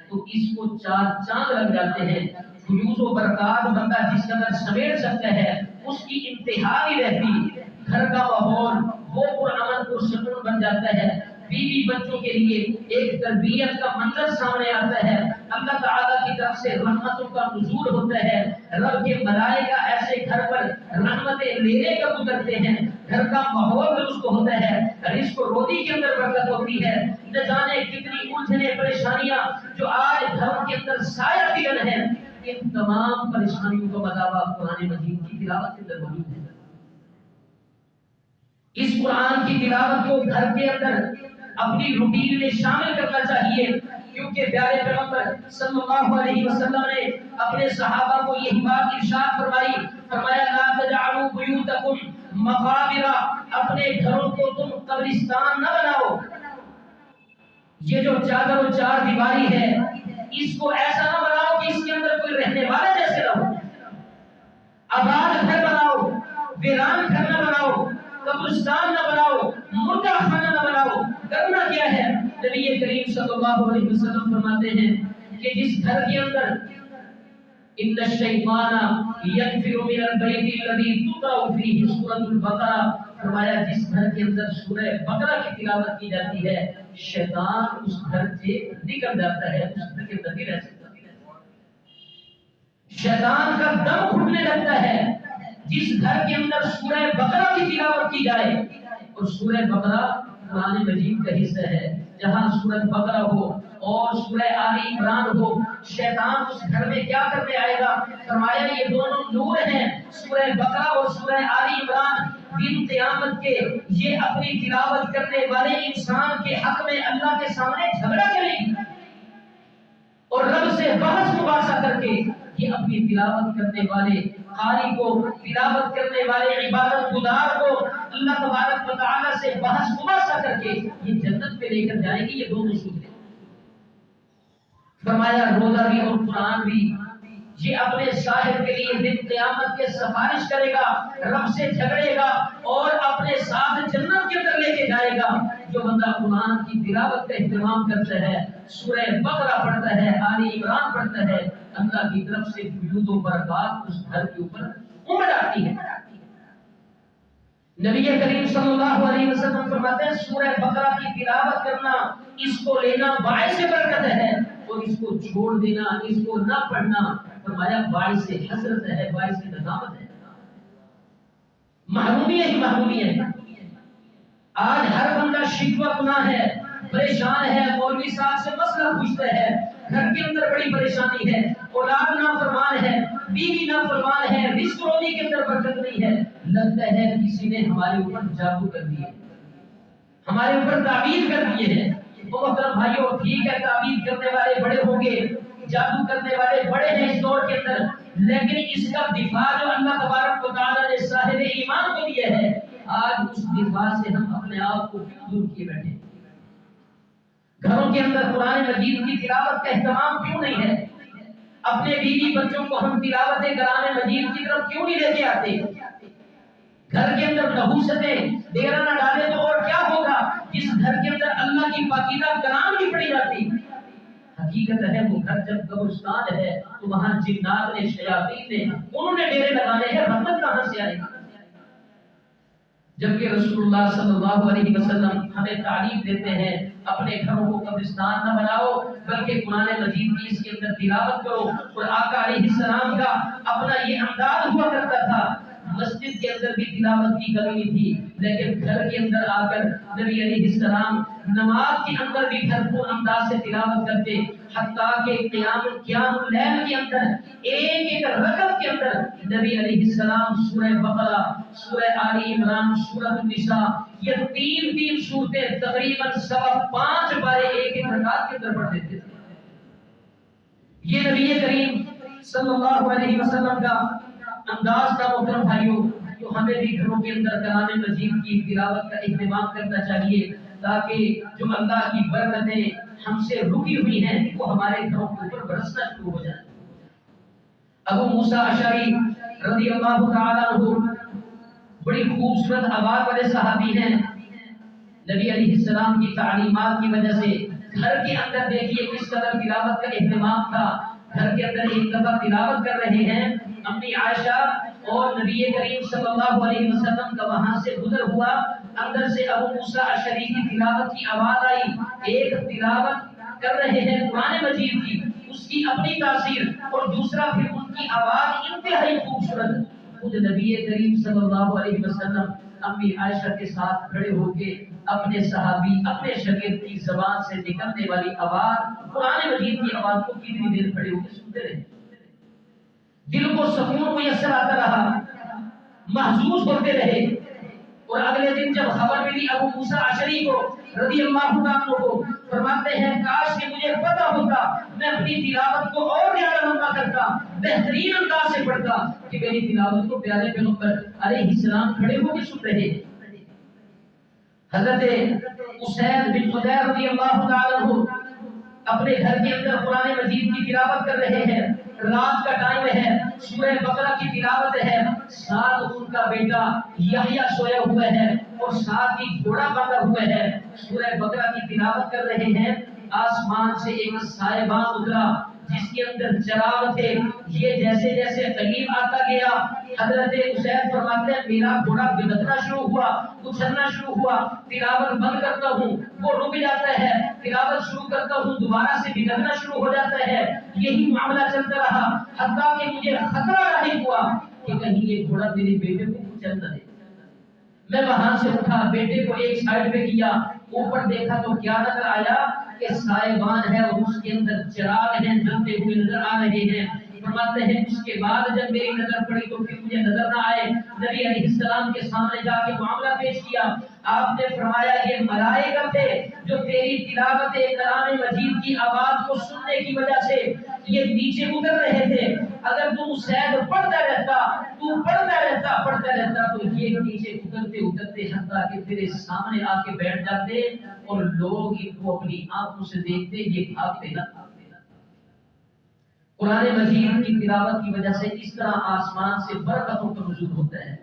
[SPEAKER 2] تو اس کو 4 چاند لگ جاتے ہیں۔ فیوض و برکات بندہ جس کے اندر سمیٹ سکتا ہے اس کی انتہا نہیں رہتی، گھر کا ماحول وہ پرامن پرسکون بن جاتا ہے، بیوی بچوں کے لیے ایک تربیت کا منظر سامنے آتا ہے، اللہ تعالیٰ کی طرف سے رحمتوں کا نزول ہوتا ہے، رب کے ملائکہ ایسے گھر پر رحمتیں لینے کا گزرتے ہیں، گھر کا ماحول درست ہوتا ہے، رزق و روزی کے اندر برکت ہوتی ہے۔ نہ جانے کتنی الجھنیں پریشانیاں جو آج گھروں کے اندر سایہ فگن ہیں، ان تمام پریشانیوں کا مداوا قرآن مجید کی تلاوت کے اندر موجود ہے۔ اس قرآن کی تلاوت کو گھر کے اندر اپنی روٹین میں شامل کرنا چاہیے، کیونکہ پیارے پیغمبر صلی اللہ علیہ وسلم نے اپنے صحابہ کو یہی بات ارشاد فرمائی، فرمایا لا تجعلوا بیوتکم مقابر، اپنے گھروں کو تم قبرستان نہ بناؤ۔ یہ جو چادر و 4 دیواری ہے اس کو ایسا نہ بناؤ کہ اس کے اندر کوئی رہنے والا جیسے نہ ہو، آباد گھر بناؤ، ویران گھر نہ بناؤ، قبرستان نہ بناؤ، مردہ خانہ نہ بناؤ۔ کرنا کیا ہے؟ نبی کریم صلی اللہ علیہ وسلم فرماتے ہیں کہ جس گھر کے اندر ان الشیطان یکفر من البیت الذی تقرأ فیہ سورۃ البقرہ، فرمایا جس گھر کے اندر سورہ بقرہ کی تلاوت کی جاتی ہے شیطان اس گھر سے نکل جاتا ہے، اس گھر کے اندر نہیں رہ سکتا۔ شیطان کا دم گھٹنے لگتا ہے جس گھر کے اندر سورہ بقرہ کی تلاوت کی جائے، اور سورہ بقرہ قرآن مجید کا حصہ ہے، جہاں سورہ بقرہ ہو اور سورہ آل عمران ہو، شیطان اس گھر میں کیا کرنے آئے گا؟ فرمایا یہ دونوں نور ہیں، سورہ بقرہ اور سورہ آل عمران دن قیامت کے یہ اپنی تلاوت کرنے والے انسان کے حق میں اللہ کے سامنے جھگڑا کریں گی، اور رب سے بحث مباحثہ کر کے یہ اپنی تلاوت کرنے والے قاری کو، تلاوت کرنے والے عبادت گزار کو اللہ تبارک و تعالی سے بحث مباحثہ کر کے یہ جنت پہ لے کر جائیں گے، یہ دونوں سوچ لیں۔ فرمایا روزہ بھی اور قرآن بھی یہ اپنے صاحب کے لیے دن قیامت کے سفارش کرے گا، رب سے جھگڑے گا اور اپنے ساتھ جنت کے اندر لے کے جائے گا۔ جو بندہ قرآن کی تلاوت کا اہتمام کرتا ہے، سورہ بقرہ پڑھتا ہے، آل عمران پڑھتا ہے، اللہ کی طرف سے فیوض و برکات اس گھر کے اوپر امڑ آتی ہے۔ نبی کریم صلی اللہ علیہ وسلم فرماتے ہیں سورہ بقرہ کی تلاوت کرنا، اس کو لینا باعث برکت ہے، اور اس کو چھوڑ دینا، اس کو نہ پڑھنا فرمایا باعث حسرت ہے، باعث ندامت ہے، محرومیت ہی محرومیت ہے۔ آج ہر بندہ شکوہ گناہ ہے، پریشان ہے، مولوی صاحب سے مسئلہ پوچھتا ہے، گھر کے اندر بڑی پریشانی ہے، اولاد نافرمان ہے، بیوی نافرمان ہے، رزق روزی کے اندر برکت نہیں ہے، لگتا ہے کسی نے ہمارے اوپر جادو کر دیا، ہمارے اوپر تعویذ کر دیے ہیں۔ تو محترم بھائیو، ٹھیک ہے تعویذ کرنے والے بڑے ہوں گے، جادو کرنے والے بڑے ہیں اس دور کے اندر، لیکن اس کا دفاع جو اللہ تبارک و تعالیٰ نے صاحب ایمان کو دیا ہے، آج اس دفاع سے ہم اپنے آپ کو دور کیے بیٹھے ہیں۔ گھروں کے اندر قرآن مجید کی تلاوت کا اہتمام کیوں نہیں ہے؟ اپنے بیوی بچوں کو ہم تلاوت کلام مجید کی طرف کیوں نہیں لے کے آتے؟ گھر کے اندر نحوستیں ڈیرا نہ ڈالے تو اور کیا ہوگا؟ جس گھر کے اندر اللہ کی پاکیزہ کلام نہیں پڑھی جاتی، حقیقت ہے وہ گھر جب قبرستان ہے تو وہاں جنات نے، شیاطین نے، انہوں نے ڈیرے لگانے ہیں، رحمت کہاں سے آئے گی؟ جبکہ رسول اللہ صلی اللہ علیہ وسلم ہمیں تعلیم دیتے ہیں اپنے گھروں کو قبرستان نہ بناؤ بلکہ قرآن مجید کی اس کے اندر تلاوت کرو۔ اور آقا علیہ السلام کا اپنا یہ انداز ہوا کرتا تھا، مسجد کے اندر بھی تلاوت کی کمی تھی، لیکن گھر کے اندر آ کر نبی علیہ السلام نماز کے اندر بھی بھرپور انداز سے تلاوت کرتے، حتیٰ کہ قیام اللیل کے اندر ایک ایک رکعت کے اندر نبی علیہ السلام سورہ بقرہ، سورہ آل عمران، سورۃ النساء، یہ تین صورتیں تقریباً 5.25 بار ایک ایک رکعت کے اندر پڑھ دیتے تھے۔ یہ نبی کریم صلی اللہ علیہ وسلم کا انداز کا محترم بھائیوں، تو ہمیں بھی گھروں کے اندر کلام مجید کی تلاوت کا اہتمام کرنا چاہیے تاکہ جو اللہ کی برکتیں ہم سے رکی ہوئی ہیں وہ ہمارے گھروں کے اوپر برسنا شروع ہو جائیں۔ ابو موسیٰ اشعری رضی اللہ تعالیٰ عنہ بڑی خوبصورت آواز والے صحابی ہیں، نبی علیہ السلام کی تعلیمات کی وجہ سے گھر کے اندر دیکھیے کس قدر تلاوت کا اہتمام تھا۔ گھر کے اندر ایک دفعہ تلاوت کر رہے ہیں، امی عائشہ اور نبی کریم صلی اللہ علیہ وسلم کا وہاں سے گزر ہوا، اندر سے ابو موسیٰ اشعری کی تلاوت کی آواز آئی۔ ایک تلاوت کر رہے ہیں قرآن مجید کی، اس کی اپنی تاثیر، اور دوسرا پھر ان کی آواز انتہائی خوبصورت۔ خود نبی کریم صلی اللہ علیہ وسلم امی عائشہ کے ساتھ کھڑے ہو کے اپنے صحابی، اپنے شاگرد کی زبان سے نکلنے والی آواز، قرآن مجید کی آواز کو کتنی دیر کھڑے ہو کے سنتے رہے۔ دل کو سکون میسر آتا رہا، محظوظ ہوتے رہے، اور اگلے دن جب خبر ملی ابو موسیٰ اشعری کو رضی اللہ عنہ کو، فرماتے ہیں کاش کہ مجھے پتا ہوتا میں اپنی تلاوت کو اور زیادہ لمبا کرتا، بہترین انداز سے پڑھتا کہ میری تلاوت کو پیارے پیغمبر علیہ السلام کھڑے ہو کے سن رہے۔ حضرت اسید بن حضیر رضی اللہ تعالیٰ عنہ اپنے گھر کے اندر قرآن مجید کی تلاوت کر رہے ہیں، رات کا ٹائم ہے، سورہ بقرہ کی تلاوت ہے، ساتھ ان کا بیٹا یحییٰ سویا ہوا ہے اور ساتھ ہی گھوڑا باندھا ہوا ہے، سورہ بقرہ کی تلاوت کر رہے ہیں۔ آسمان سے ایک سائبان اترا جس کے اندر چراغ تھے، یہ جیسے جیسے قریب آتا گیا حضرت اسید فرماتے ہیں میرا گھوڑا بھٹکنا شروع ہوا، اچھلنا شروع ہوا، تلاوت بند کرتا ہوں وہ رک جاتا ہے، تلاوت شروع کرتا ہوں دوبارہ سے بھٹکنا شروع ہو جاتا ہے، یہی معاملہ چلتا رہا حتیٰ کہ مجھے خطرہ لاحق ہوا کہ کہیں یہ گھوڑا میرے بیٹے کو کچل نہ دے۔ میں وہاں سے اٹھا، بیٹے کو ایک سائیڈ پہ کیا، اوپر دیکھا تو کیا نظر آیا کہ سائبان ہے اور اس کے اندر چراغ ہیں جلتے ہوئے نظر آ رہے ہیں۔ فرماتے ہیں اس کے بعد جب میری نظر پڑی تو پھر مجھے نظر نہ آئے، نبی علیہ السلام کے سامنے جا کے معاملہ پیش کیا، آپ نے فرمایا یہ ملائکہ تھے جو تیری تلاوت کلام مجید کی آواز کو سننے کی وجہ سے یہ نیچے اتر رہے تھے، اگر تو اسید پڑھتا رہتا تو یہ نیچے اترتے اترتے حتیٰ کہ تیرے سامنے آ کے بیٹھ جاتے اور لوگ ان کو اپنی آنکھوں سے دیکھتے یہ بھاگتے نہ۔ قرآن مجید کی تلاوت کی وجہ سے اس طرح آسمان سے برکتوں کا نزول ہوتا ہے،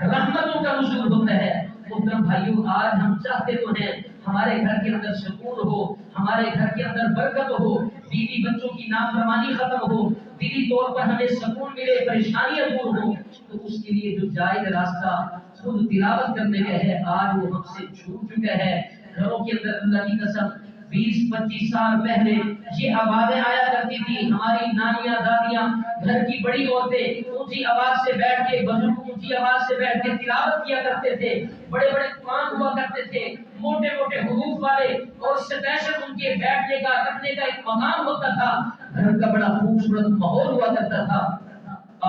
[SPEAKER 2] رحمتوں کا نزول ہوتا ہے۔ محترم بھائیوں، آج ہم چاہتے تو ہیں ہمارے گھر کے اندر سکون ہو، ہمارے گھر کے اندر برکت ہو، بیوی بچوں کی نافرمانی ختم ہو، دلی طور پر ہمیں سکون ملے، پریشانیاں دور ہوں، تو اس کے لیے جو جائز راستہ خود تلاوت کرنے کا ہے آج وہ ہم سے چھوٹ چکا ہے۔ گھروں کے اندر اللہ کی قسم 20-25 سال پہلے یہ آوازیں آیا کرتی تھی. ہماری نانیاں دادیاں گھر کی بڑی عورتیں اونچی آواز سے بیٹھ کے بزرگ اونچی آواز سے بیٹھ کے تلاوت کیا کرتے تھے. بڑے بڑے قرآن ہوا کرتے تھے موٹے موٹے حروف والے, اور اسپیشل ان کے بیٹھنے کا رکھنے کا ایک مقام ہوتا تھا. گھر کا بڑا خوبصورت ماحول ہوا کرتا تھا.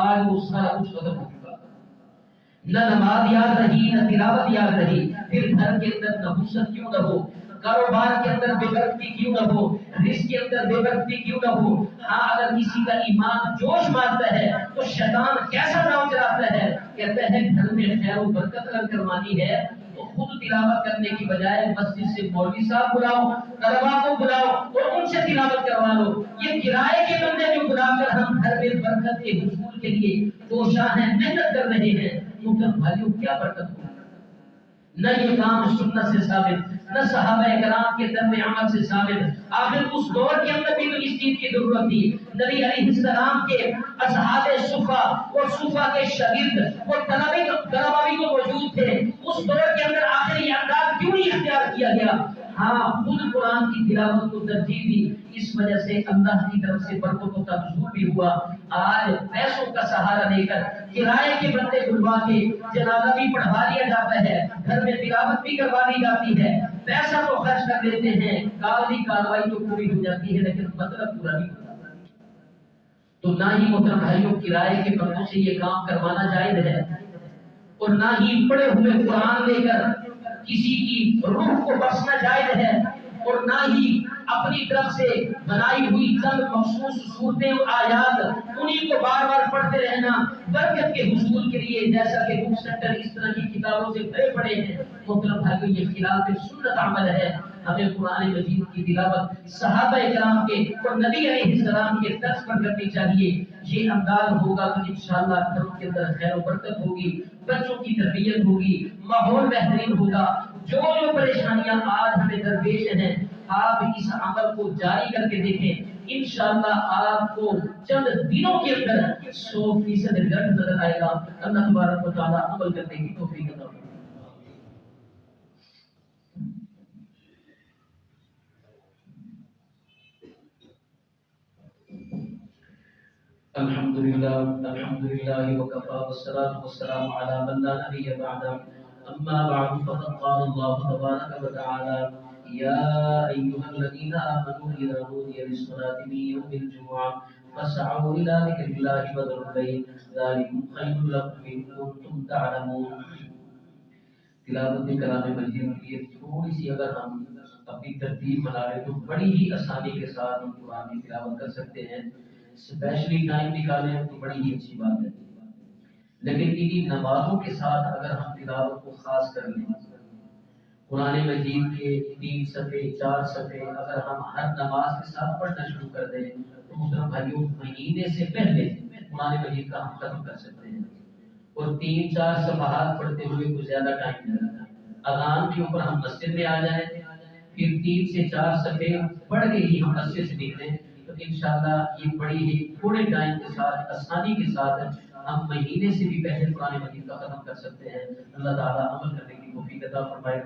[SPEAKER 2] آج وہ سارا کچھ ختم ہو چکا. نہ نماز یاد رہی, نہ تلاوت یاد رہی. پھر گھر کے اندر نحوست کیوں نہ ہو, کاروبار کے اندر بے برکتی کیوں نہ ہو, رزق کے اندر بے برکتی کیوں نہ ہو. ہاں اگر کسی کا ایمان جوش مارتا ہے تو شیطان کیسا نام چلاتا ہے, کہتا ہے گھر میں خیر و برکت اگر کروانی ہے تو خود تلاوت کرنے کی بجائے مسجد سے مولوی صاحب بلاؤ, طلبا کو بلاؤ اور ان سے تلاوت کروا لو. یہ کرائے کے بندے جو بلا کر ہم گھر میں برکت کے حصول کے لیے کوشاں ہیں, محنت کر رہے ہیں, محترم بھائیوں کیا برکت ہو. نہ یہ کام سنت سے ثابت, نہ صحابہ کرام کے طرز عمل سے ثابت. آخر اس دور کے اندر بھی تو اس چیز کی ضرورت تھی. نبی علیہ السلام کے اصحاب صفا اور صفا کے شاگرد وہ طلبہ بھی تو موجود تھے. اس دور کے اندر آخر یہ انداز کیوں نہیں اختیار کیا گیا؟ ہاں خود قرآن کی تلاوت کو ترجیح دی. اس وجہ سے اللہ کی طرف سے برکتوں کا نزول بھی ہوا. آج پیسوں کا سہارا لے کر کرائے کے بندے بلوا کے جنازہ بھی پڑھوا لیا جاتا ہے, گھر میں تلاوت بھی کروا لی جاتی ہے, پیسہ تو خرچ کر دیتے ہیں, قاضی کاروائی تو پوری ہو جاتی ہے لیکن مطلب پورا نہیں ہوتا. تو نہ ہی محترم بھائیوں کرائے کے بندوں سے یہ کام کروانا جائز ہے, اور نہ ہی پڑے ہوئے قرآن لے کر کسی کی روح کو بخشنا جائز ہے, اور نہ ہی اپنی طرف سے بنائی ہوئی چند مخصوص صورتیں اور آیات انہیں کو بار بار پڑھتے رہنا برکت کے حصول کے لیے, جیسا کہ بک سینٹر اس طرح کی کتابوں سے بھرے پڑے ہیں. محترم بھائیوں یہ خلاف سنت عمل ہے. ہمیں قرآن مجید کی تلاوت صحابہ کرام کے اور نبی علیہ السلام کے طرز پر کرنی چاہیے. یہ انداز ہوگا تو انشاءاللہ گھروں کے اندر خیر و برکت ہوگی, بچوں کی تربیت ہوگی, ماحول بہترین ہوگا. جو پریشانیاں آج ہمیں درپیش ہیں آپ اس عمل کو جاری کر کے دیکھیں, انشاءاللہ آپ کو چند دنوں کے اندر 100% رزلٹ نظر آئے گا. اللہ تبارک و تعالیٰ عمل کرنے کی توفیق عطا فرمائے. الحمدللہ وکفى والصلاة والسلام على من لا نبي بعده. اما بعد فقد قال الله تبارك وتعالى يا ايها الذين امنوا اذا نودي للصلاة من يوم الجمعة فاسعوا الى ذكر الله وذروا البيع ذلكم خير لكم ان كنتم تعلمون. تلاوت کلام مجید کے لیے تھوڑی سی اگر ہم اپنی ترتیب بنا لیں تو بڑی ہی آسانی کے ساتھ ہم قرآن کی تلاوت کر سکتے ہیں. اسپیشلی ٹائم نکالیں تو بڑی ہی اچھی بات ہے. لیکن انہی نمازوں کے ساتھ اگر ہم تلاوت کو خاص کر لیں, قرآن مجید کے 3 صفحے 4 صفحے اگر ہم ہر نماز کے ساتھ پڑھنا شروع کر دیں تو محترم بھائیوں مہینے سے پہلے قرآن مجید کا ہم ختم کر سکتے ہیں. اور 3-4 صفحات پڑھتے ہوئے کچھ زیادہ ٹائم نہیں لگتا. اذان کے اوپر ہم مسجد میں آ جائیں, پھر 3 سے 4 صفحے پڑھ کے ہی ہم مسجد سے نکلیں تو انشاءاللہ یہ بڑی ہی تھوڑے ٹائم کے ساتھ آسانی کے ساتھ ہم مہینے سے بھی پہلے قرآن مجید کا ختم کر سکتے ہیں. اللہ تعالیٰ عمل کرنے کی توفیق عطا فرمائے.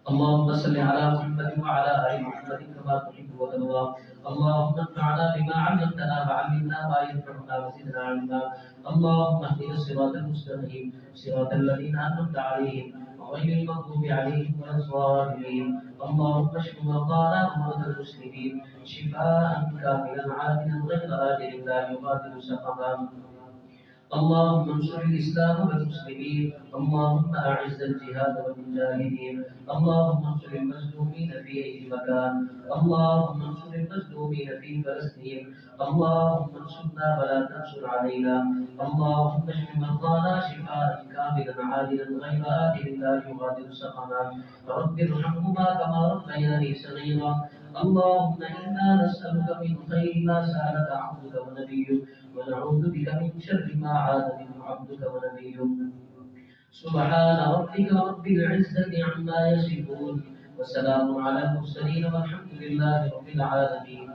[SPEAKER 2] اللهم صل على محمد وعلى ال محمد كما تحب وترضى. اللهم انفعنا بما علمتنا وعلمنا ما ينفعنا وزدنا علما. اللهم اهدنا الصراط المستقيم صراط الذين انعمت عليهم غير المغضوب عليهم ولا الضالين. اللهم اشف مرضانا ومرضى المسلمين شفاء كاملا عاجلا غير آجل لا يغادر سقما. اللهم انصر الإسلام والمسلمين. اللهم أعز الجهاد والمجاهدين. اللهم انصر المظلومين في أي مكان. اللهم انصر المظلومين في فلسطين. اللهم انصرنا ولا تنصر علينا. اللهم اشف مرضانا شفاء كاملا عاجلا غير آجل لا يغادر سقما. رب ارحمهما كما ربياني صغيرا. اللهم إنا نسألك من خير ما سألك عبدك ونبيك ونعوذ بك من شر ما عاد منه عبدك ونبيك. سبحان ربك رب العزة عما يصفون وسلام على المرسلين والحمد لله رب العالمين.